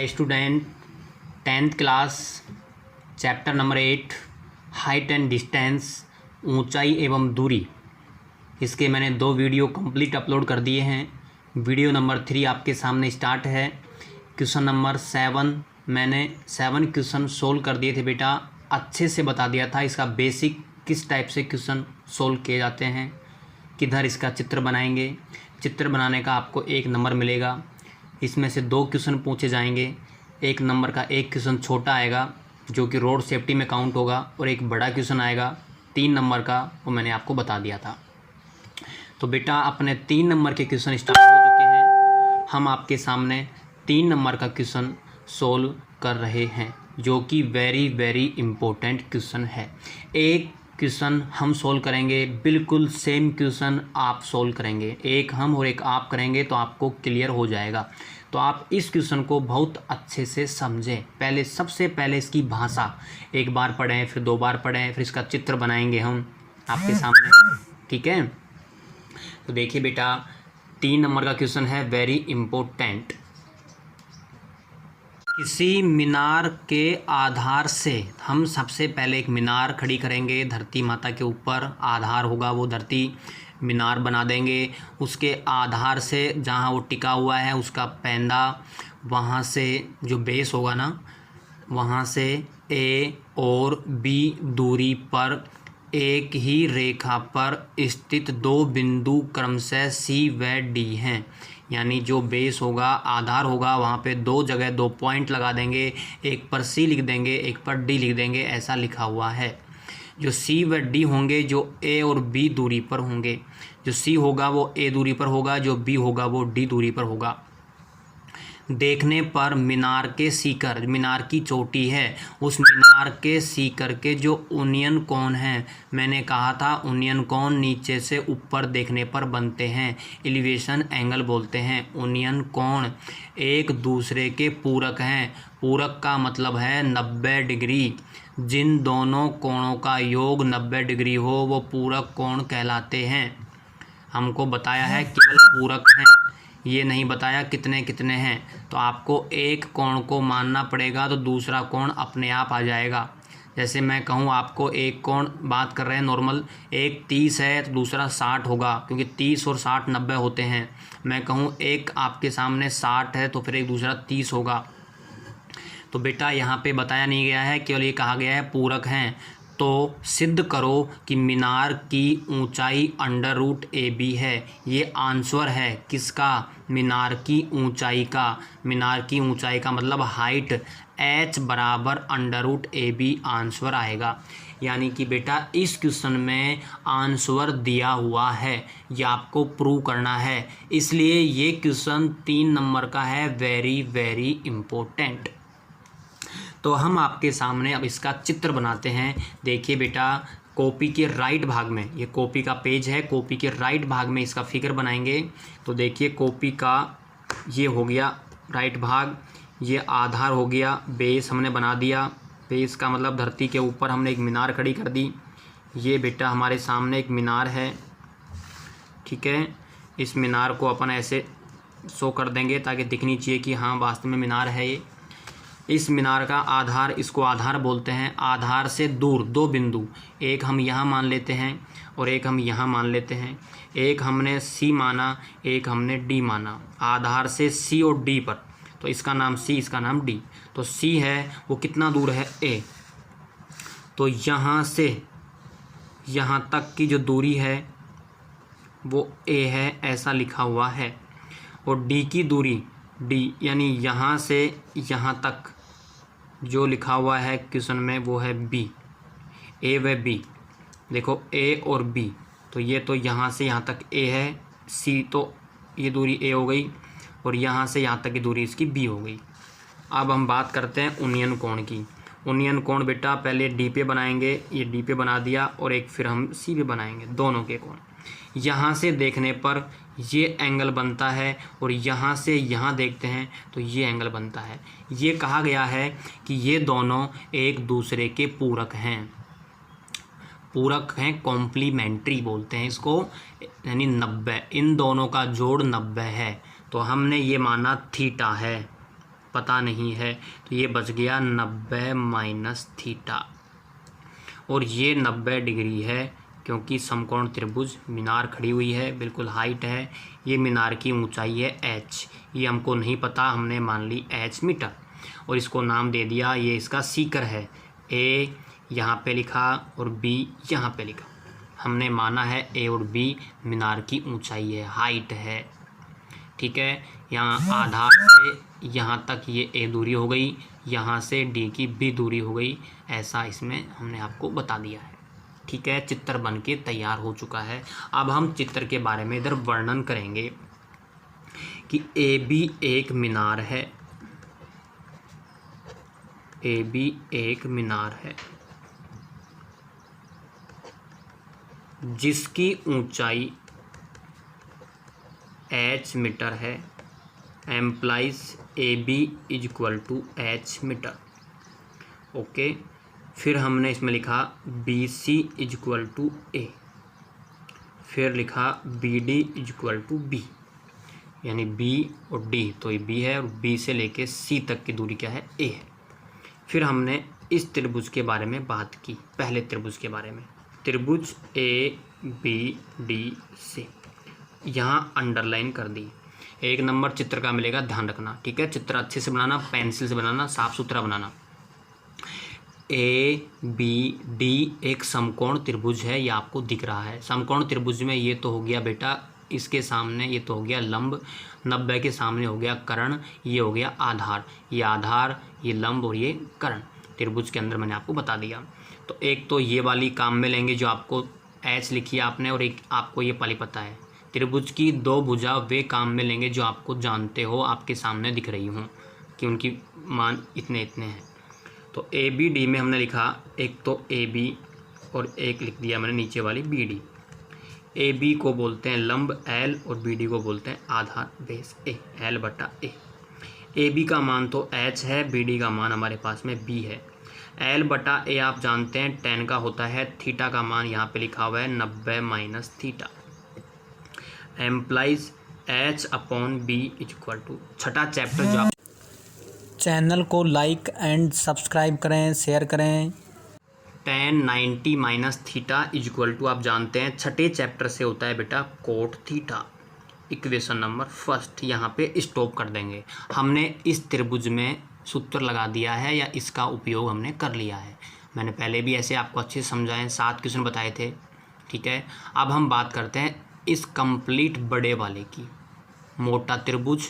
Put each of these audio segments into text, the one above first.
Student 10th class chapter number 8 height and distance ऊंचाई एवं दूरी, इसके मैंने 2 वीडियो कंप्लीट अपलोड कर दिए हैं। वीडियो नंबर 3 आपके सामने स्टार्ट है। क्वेश्चन नंबर 7 मैंने 7 क्वेश्चन सोल्व कर दिए थे बेटा, अच्छे से बता दिया था इसका बेसिक किस टाइप से क्वेश्चन सोल्व किए जाते हैं, किधर इसका चित्र बनाएंगे। चित्र बनाने का आपको 1 नंबर मिलेगा। इसमें से 2 क्वेश्चन पूछे जाएंगे। 1 नंबर का 1 क्वेश्चन छोटा आएगा जो कि रोड सेफ्टी में काउंट होगा, और एक बड़ा क्वेश्चन आएगा 3 नंबर का, वो मैंने आपको बता दिया था। तो बेटा अपने 3 नंबर के क्वेश्चन स्टार्ट हो चुके हैं। हम आपके सामने 3 नंबर का क्वेश्चन सोल्व कर रहे हैं जो कि वेरी वेरी इम्पोर्टेंट क्वेश्चन है। एक क्वेश्चन हम सोल्व करेंगे, बिल्कुल सेम क्वेश्चन आप सोल्व करेंगे, एक हम और एक आप करेंगे तो आपको क्लियर हो जाएगा। तो आप इस क्वेश्चन को बहुत अच्छे से समझें। सबसे पहले इसकी भाषा एक बार पढ़ें, फिर 2 बार पढ़ें, फिर इसका चित्र बनाएंगे हम आपके सामने, ठीक है। तो देखिए बेटा 3 नंबर का क्वेश्चन है वेरी इम्पोर्टेंट। किसी मीनार के आधार से हम सबसे पहले एक मीनार खड़ी करेंगे, धरती माता के ऊपर आधार होगा, वो धरती मीनार बना देंगे। उसके आधार से जहाँ वो टिका हुआ है उसका पैंदा, वहाँ से जो बेस होगा ना, वहाँ से ए और बी दूरी पर एक ही रेखा पर स्थित 2 बिंदु क्रमशः सी व डी हैं। यानी जो बेस होगा, आधार होगा, वहाँ पे 2 जगह 2 पॉइंट लगा देंगे, एक पर सी लिख देंगे, एक पर डी लिख देंगे, ऐसा लिखा हुआ है। जो सी व डी होंगे जो ए और बी दूरी पर होंगे। जो सी होगा वो ए दूरी पर होगा, जो बी होगा वो डी दूरी पर होगा। देखने पर मीनार के सीकर, मीनार की चोटी है, उस मीनार के सीकर के जो ओनियन कोण हैं, मैंने कहा था ओनियन कोण नीचे से ऊपर देखने पर बनते हैं, एलिवेशन एंगल बोलते हैं। ओनियन कोण एक दूसरे के पूरक हैं। पूरक का मतलब है 90 डिग्री। जिन दोनों कोणों का योग 90 डिग्री हो वो पूरक कोण कहलाते हैं। हमको बताया है केवल पूरक हैं, ये नहीं बताया कितने कितने हैं। तो आपको एक कोण को मानना पड़ेगा तो दूसरा कोण अपने आप आ जाएगा। जैसे मैं कहूँ आपको एक कोण, बात कर रहे हैं नॉर्मल, एक 30 है तो दूसरा 60 होगा, क्योंकि 30 और 60 90 होते हैं। मैं कहूँ एक आपके सामने 60 है तो फिर एक दूसरा 30 होगा। तो बेटा यहाँ पे बताया नहीं गया है, केवल ये कहा गया है पूरक हैं। तो सिद्ध करो कि मीनार की ऊंचाई √AB है। ये आंसर है किसका? मीनार की ऊंचाई का। मीनार की ऊंचाई का मतलब हाइट h बराबर √AB आंसर आएगा। यानी कि बेटा इस क्वेश्चन में आंसर दिया हुआ है, ये आपको प्रूव करना है, इसलिए ये क्वेश्चन 3 नंबर का है, वेरी वेरी इम्पोर्टेंट। तो हम आपके सामने अब इसका चित्र बनाते हैं। देखिए बेटा कॉपी के राइट भाग में, ये कॉपी का पेज है, कॉपी के राइट भाग में इसका फिगर बनाएंगे। तो देखिए कॉपी का ये हो गया राइट भाग, ये आधार हो गया, बेस हमने बना दिया। बेस का मतलब धरती के ऊपर हमने एक मीनार खड़ी कर दी। ये बेटा हमारे सामने एक मीनार है, ठीक है। इस मीनार को अपन ऐसे शो कर देंगे ताकि दिखनी चाहिए कि हाँ वास्तव में मीनार है ये। इस मीनार का आधार, इसको आधार बोलते हैं। आधार से दूर 2 बिंदु, एक हम यहाँ मान लेते हैं और एक हम यहाँ मान लेते हैं। एक हमने C माना, एक हमने D माना। आधार से C और D पर, तो इसका नाम C, इसका नाम D। तो C है वो कितना दूर है? A। तो यहाँ से यहाँ तक की जो दूरी है वो A है, ऐसा लिखा हुआ है। और D की दूरी, D यानी यहाँ से यहाँ तक जो लिखा हुआ है क्वेश्चन में वो है B। A व B, देखो A और B, तो ये तो यहाँ से यहाँ तक A है, C तो ये दूरी A हो गई, और यहाँ से यहाँ तक की दूरी इसकी B हो गई। अब हम बात करते हैं ओनियन कोण की। ओनियन कोण बेटा पहले D पे बनाएंगे, ये D पे बना दिया, और एक फिर हम C पे बनाएंगे, दोनों के कोण। यहाँ से देखने पर ये एंगल बनता है, और यहाँ से यहाँ देखते हैं तो ये एंगल बनता है। ये कहा गया है कि ये दोनों एक दूसरे के पूरक हैं। पूरक हैं, कॉम्प्लीमेंट्री बोलते हैं इसको, यानी 90, इन दोनों का जोड़ 90 है। तो हमने ये माना थीटा है, पता नहीं है, तो ये बच गया 90 माइनस थीटा। और ये 90 डिग्री है क्योंकि समकोण त्रिभुज मीनार खड़ी हुई है, बिल्कुल हाइट है। ये मीनार की ऊंचाई है h, ये हमको नहीं पता, हमने मान ली h मीटर और इसको नाम दे दिया। ये इसका सीकर है, a यहाँ पे लिखा और b यहाँ पे लिखा। हमने माना है a और b मीनार की ऊंचाई है, हाइट है। ठीक है, यहाँ आधार से यहाँ तक ये a दूरी हो गई, यहाँ से d की b दूरी हो गई। ऐसा इसमें हमने आपको बता दिया है। ठीक है, चित्र बन के तैयार हो चुका है। अब हम चित्र के बारे में इधर वर्णन करेंगे कि AB एक मीनार है, AB एक मीनार है जिसकी ऊंचाई h मीटर है, implies AB is equal to h metre. Okay, फिर हमने इसमें लिखा BC is equal to A, फिर लिखा BD is equal to B, यानी B और D, तो ये B है और B से लेके C तक की दूरी क्या है, A है। फिर हमने इस त्रिभुज के बारे में बात की, पहले त्रिभुज के बारे में, त्रिभुज ABDC, यहाँ अंडरलाइन कर दी। 1 नंबर चित्र का मिलेगा, ध्यान रखना। ठीक है, चित्र अच्छे से बनाना, पेंसिल से बनाना, साफ सुथरा बनाना। ABD एक समकोण त्रिभुज है, ये आपको दिख रहा है। समकोण त्रिभुज में ये तो हो गया बेटा, इसके सामने ये तो हो गया लंब, 90 के सामने हो गया कर्ण, ये हो गया आधार, ये आधार, ये लंब और ये कर्ण। त्रिभुज के अंदर मैंने आपको बता दिया। तो एक तो ये वाली काम में लेंगे जो आपको H लिखी है आपने, और एक आपको ये वाली पता है। त्रिभुज की 2 भुजा वे काम में लेंगे जो आपको जानते हो, आपके सामने दिख रही हूँ कि उनकी मान इतने इतने हैं। तो ABD में हमने लिखा एक तो AB और एक लिख दिया मैंने नीचे वाली BD। AB को बोलते हैं लंब L और BD को बोलते हैं आधार बेस A, L बटा A। AB का मान तो H है, BD का मान हमारे पास में B है। L बटा A आप जानते हैं tan का होता है, थीटा का मान यहाँ पे लिखा हुआ है 90 minus theta, implies H upon B is equal to. छठा चैप्टर जो चैनल को लाइक एंड सब्सक्राइब करें, शेयर करें। tan 90 minus theta is equal to, आप जानते हैं छठे चैप्टर से होता है बेटा cot theta. Equation number first यहाँ पे स्टॉप कर देंगे। हमने इस त्रिभुज में सूत्र लगा दिया है या इसका उपयोग हमने कर लिया है। मैंने पहले भी ऐसे आपको अच्छे से समझाएं, 7 क्वेश्चन बताए थे। ठीक है, अब हम बात करते हैं इस कंप्लीट बड़े वाले की। मोटा त्रिभुज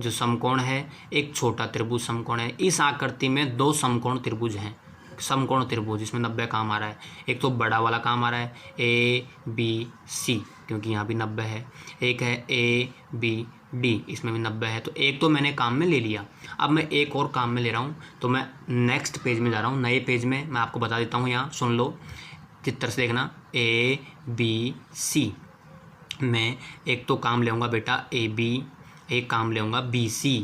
जो समकोण है, एक छोटा त्रिभुज समकोण है। इस आकृति में 2 समकोण त्रिभुज हैं, समकोण त्रिभुज, इसमें 90 काम आ रहा है। एक तो बड़ा वाला काम आ रहा है ABC, क्योंकि यहाँ भी 90 है। एक है ABD, इसमें भी 90 है। तो एक तो मैंने काम में ले लिया, अब मैं एक और काम में ले रहा हूँ। तो मैं नेक्स्ट पेज में जा रहा हूँ, नए पेज में। मैं आपको बता देता हूँ, यहाँ सुन लो, चित्र से देखना। ABC में एक तो काम लेऊँगा बेटा AB, एक काम लेऊँगा BC।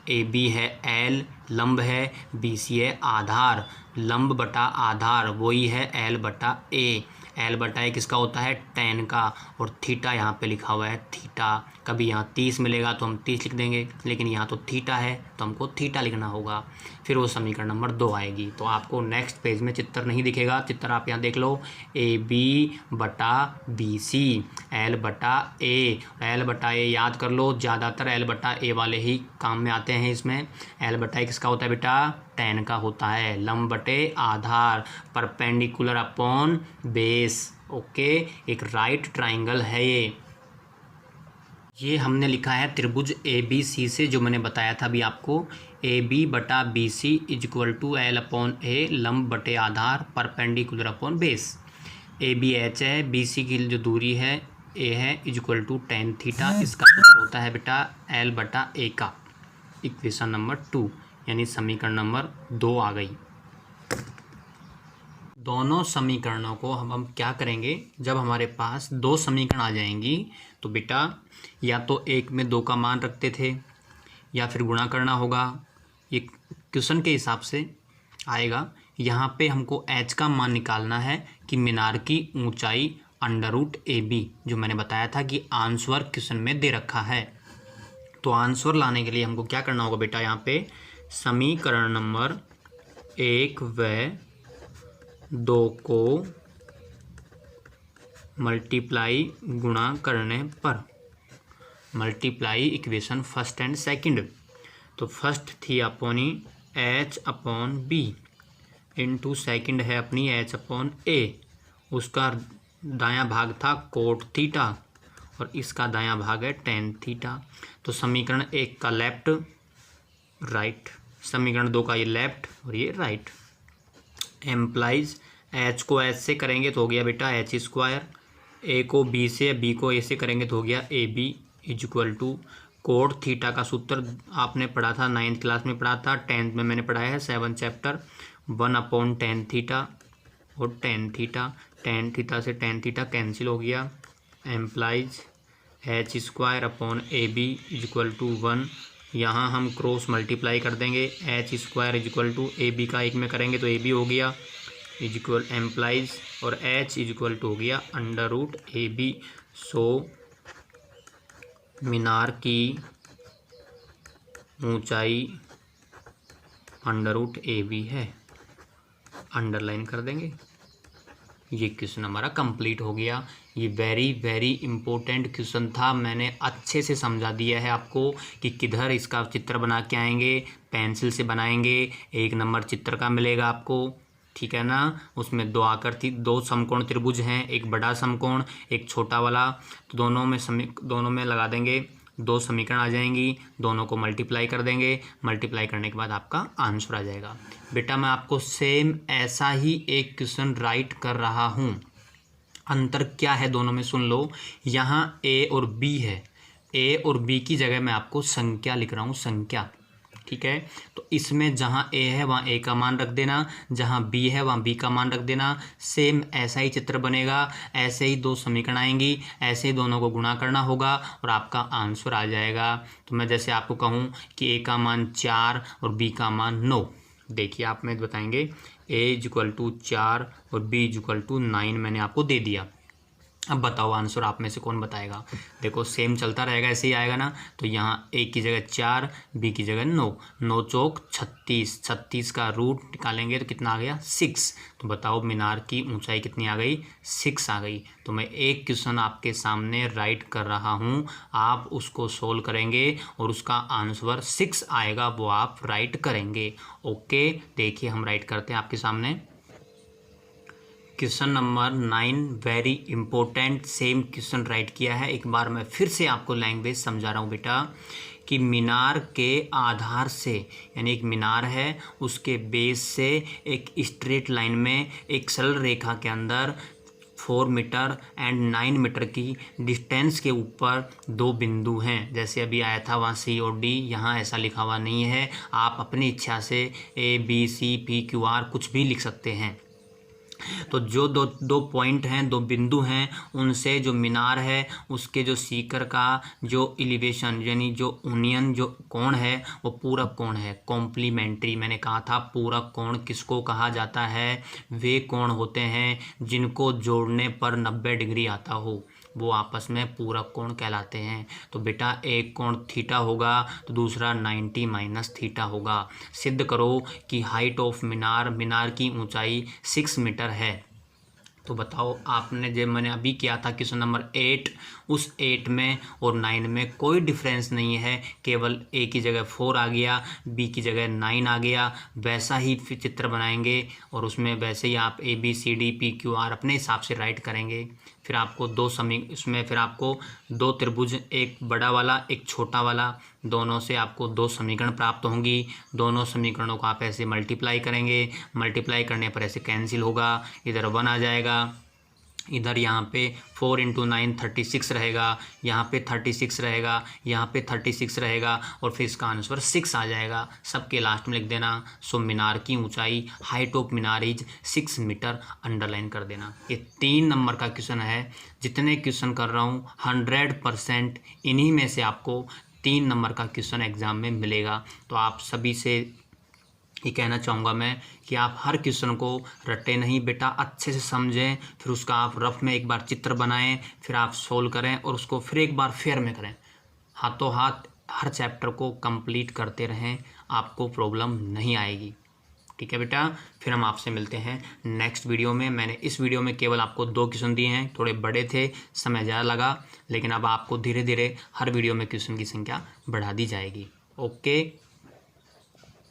AB है L लंब है, BC है आधार, लंब बटा आधार वही है L बटा A। L बटा A किसका होता है, tan का, और थीटा यहाँ पे लिखा हुआ है थीटा। कभी यहाँ 30 मिलेगा तो हम 30 लिख देंगे, लेकिन यहाँ तो थीटा है तो हमको थीटा लिखना होगा। फिर वो समीकरण नंबर 2 आएगी। तो आपको नेक्स्ट पेज में चित्र नहीं दिखेगा, चित्र आप यहाँ देख लो। AB बटा BC, L बटा A। L बटा A याद कर लो, ज़्यादातर L बटा A वाले ही काम में आते हैं। इसमें L बटा A किसका होता है बेटा, tan का होता है, लंब बटे आधार, परपेंडिकुलर अपॉन बेस। ओके, एक राइट ट्राइंगल है ये हमने लिखा है त्रिभुज ABC से, जो मैंने बताया था अभी आपको। AB बटा BC is equal to L upon A, लंब बटे आधार, perpendicular upon base. AB H है, BC की जो दूरी है A है, is equal to tan theta. इसका सूत्र होता है बेटा L बटा A का। इक्वेशन नंबर 2 यानी समीकरण नंबर 2 आ गई। दोनों समीकरणों को हम क्या करेंगे, जब हमारे पास 2 समीकरण आ जाएंगी तो बेटा या तो एक में 2 का मान रखते थे या फिर गुणा करना होगा। ये क्वेश्चन के हिसाब से आएगा। यहाँ पे हमको h का मान निकालना है कि मीनार की ऊंचाई अंडर रूट AB, जो मैंने बताया था कि आंसर क्वेश्चन में दे रखा है। तो आंसर लाने के लिए हमको क्या करना होगा बेटा, यहाँ पे समीकरण नंबर 1 व 2 को मल्टीप्लाई गुणा करने पर, multiply equation first and second. तो फर्स्ट थी अपनी H upon B into second है अपनी एच अपॉन ए, उसका दायां भाग था कोट थीटा और इसका दायां भाग है टेन थीटा। तो समीकरण 1 का लेफ्ट राइट, समीकरण 2 का ये लेफ्ट और ये राइट। एम्प्लाइज एच को एच से करेंगे तो हो गया बेटा एच स्क्वायर, ए को बी से, बी को ए से करेंगे तो हो गया A B is equal to cot theta का सूत्र आपने पढ़ा था 9th क्लास में पढ़ा था, 10th में मैंने पढ़ाया है 7 चैप्टर, 1 अपॉन टेन थीटा और टेन थीटा से टेन थीटा कैंसिल हो गया। Implies H square upon A B is equal to 1, यहाँ हम क्रॉस मल्टीप्लाई कर देंगे, H square is equal to A B का एक में करेंगे तो ए बी हो गया इज इक्वल एम्प्लाइज और एच इज इक्वल टू हो गया under root A B. So मीनार की ऊंचाई अंडर रूट ए बी है, अंडरलाइन कर देंगे। ये क्वेश्चन हमारा कंप्लीट हो गया। ये वेरी वेरी इम्पोर्टेंट क्वेश्चन था, मैंने अच्छे से समझा दिया है आपको कि किधर इसका चित्र बना के आएंगे, पेंसिल से बनाएंगे, 1 नंबर चित्र का मिलेगा आपको, ठीक है ना। उसमें दो समकोण त्रिभुज हैं, एक बड़ा समकोण एक छोटा वाला, तो दोनों में लगा देंगे, 2 समीकरण आ जाएंगी, दोनों को मल्टीप्लाई कर देंगे, मल्टीप्लाई करने के बाद आपका आंसर आ जाएगा। बेटा मैं आपको सेम ऐसा ही एक क्वेश्चन राइट कर रहा हूँ, अंतर क्या है दोनों में सुन लो। यहाँ ए और बी है, ए और बी की जगह मैं आपको संख्या लिख रहा हूँ, संख्या, ठीक है। तो इसमें जहाँ ए है वहाँ ए का मान रख देना, जहाँ बी है वहाँ बी का मान रख देना, सेम ऐसा ही चित्र बनेगा, ऐसे ही 2 समीकरण आएंगी, ऐसे ही दोनों को गुणा करना होगा और आपका आंसर आ जाएगा। तो मैं जैसे आपको कहूँ कि ए का मान 4 और बी का मान 9, देखिए आप में बताएंगे ए इज इक्वल टू 4 और बी इज इक्वल टू 9 मैंने आपको दे दिया। अब बताओ आंसर आप में से कौन बताएगा। देखो सेम चलता रहेगा, ऐसे ही आएगा ना। तो यहाँ ए की जगह 4, बी की जगह 9, 9 चौक 36, 36 का रूट निकालेंगे तो कितना आ गया 6। तो बताओ मीनार की ऊंचाई कितनी आ गई, 6 आ गई। तो मैं एक क्वेश्चन आपके सामने राइट कर रहा हूँ, आप उसको सोल्व करेंगे और उसका आंसर 6 आएगा, वो आप राइट करेंगे। ओके देखिए हम राइट करते हैं आपके सामने। Question number 9 very important, same question right किया है। एक बार मैं फिर से आपको लैंग्वेज समझा रहा हूँ बेटा कि मीनार के आधार से, यानी एक मीनार है उसके बेस से एक स्ट्रेट लाइन में एक सरल रेखा के अंदर 4 मीटर एंड 9 मीटर की डिस्टेंस के ऊपर 2 बिंदु हैं। जैसे अभी आया था वहाँ सी और डी, यहाँ ऐसा लिखा हुआ नहीं है, आप अपनी इच्छा से A B C P Q R कुछ भी लिख सकते हैं। तो जो दो पॉइंट हैं, 2 बिंदु हैं, उनसे जो मीनार है उसके जो सीकर का जो एलिवेशन यानी जो यूनियन जो कोण है वो पूरक कोण है, कॉम्प्लीमेंट्री। मैंने कहा था पूरक कोण किसको कहा जाता है, वे कोण होते हैं जिनको जोड़ने पर 90 डिग्री आता हो, वो आपस में पूरक कोण कहलाते हैं। तो बेटा एक कोण थीटा होगा तो दूसरा 90 माइनस थीटा होगा। सिद्ध करो कि हाइट ऑफ मीनार की ऊंचाई 6 मीटर है। तो बताओ आपने जब मैंने अभी किया था क्वेश्चन नंबर 8, उस 8 में और 9 में कोई डिफरेंस नहीं है, केवल ए की जगह 4 आ गया, बी की जगह 9 आ गया। वैसा ही चित्र बनाएंगे और उसमें वैसे ही आप A B C D P Q R अपने हिसाब से राइट करेंगे। फिर आपको फिर आपको 2 त्रिभुज, एक बड़ा वाला एक छोटा वाला, दोनों से आपको 2 समीकरण प्राप्त होंगी। दोनों समीकरणों को आप ऐसे मल्टीप्लाई करेंगे, मल्टीप्लाई करने पर ऐसे कैंसिल होगा, इधर 1 आ जाएगा, इधर यहाँ पे 4 × 9 36 रहेगा, यहाँ पे 36 रहेगा, यहाँ पे 36 रहेगा और फिर इसका आंसर 6 आ जाएगा। सबके लास्ट में लिख देना। सो मीनार की ऊंचाई, हाइट ऑफ मीनार इज 6 मीटर, अंडरलाइन कर देना। ये 3 नंबर का क्वेश्चन है। जितने क्वेश्चन कर रहा हूँ 100% इन्हीं में से आपको 3 नंबर का क्वेश्चन एग्जाम में मिलेगा। तो आप सभी से ये कहना चाहूँगा मैं कि आप हर क्वेश्चन को रटे नहीं बेटा, अच्छे से समझें, फिर उसका आप रफ में एक बार चित्र बनाएं, फिर आप सोल्व करें और उसको फिर एक बार फेयर में करें। हाथों हाथ हर चैप्टर को कंप्लीट करते रहें, आपको प्रॉब्लम नहीं आएगी। ठीक है बेटा, फिर हम आपसे मिलते हैं नेक्स्ट वीडियो में। मैंने इस वीडियो में केवल आपको 2 क्वेश्चन दिए हैं, थोड़े बड़े थे, समय ज़्यादा लगा, लेकिन अब आपको धीरे धीरे हर वीडियो में क्वेश्चन की संख्या बढ़ा दी जाएगी। ओके।